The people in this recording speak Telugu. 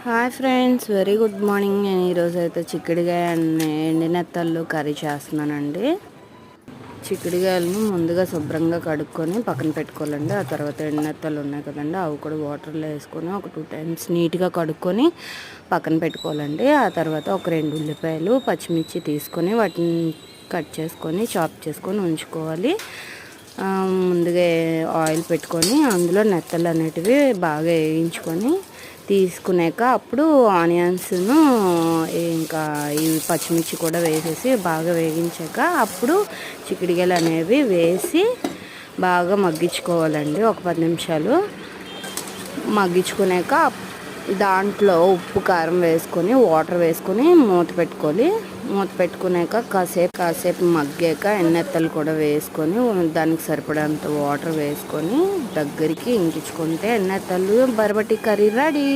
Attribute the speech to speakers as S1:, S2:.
S1: Hi friends, very good morning. నేను ఈరోజు అయితే చిక్కుడుకాయ ఎండినెత్తళ్ళు కర్రీ చేస్తున్నానండి. చిక్కుడుకాయలను ముందుగా శుభ్రంగా కడుక్కొని పక్కన పెట్టుకోవాలండి. ఆ తర్వాత ఎండినెత్తళ్ళు ఉన్నాయి కదండి, అవి కూడా వాటర్లో వేసుకొని ఒక 2 times నీట్గా కడుక్కొని పక్కన పెట్టుకోవాలండి. ఆ తర్వాత ఒక 2 ఉల్లిపాయలు పచ్చిమిర్చి తీసుకొని వాటిని కట్ చేసుకొని చాప్ చేసుకొని ఉంచుకోవాలి. ముందుగా ఆయిల్ పెట్టుకొని అందులో నెత్తళ్ళు అనేటివి బాగా వేయించుకొని తీసుకున్నాక అప్పుడు ఆనియన్స్ను ఇంకా ఈ పచ్చిమిర్చి కూడా వేసేసి బాగా వేగించాక అప్పుడు చిక్కుడుకాయలు అనేవి వేసి బాగా మగ్గించుకోవాలండి. ఒక 10 నిమిషాలు మగ్గించుకున్నాక దాంట్లో ఉప్పు కారం వేసుకొని వాటర్ వేసుకొని మూత పెట్టుకోవాలి. మూత పెట్టుకున్నాక కాసేపు మగ్గాక ఎన్నెత్తలు కూడా వేసుకొని దానికి సరిపడేంత వాటర్ వేసుకొని దగ్గరికి ఇంకించుకుంటే ఎన్నెత్తలు బరబట్టి కర్రీ రెడీ.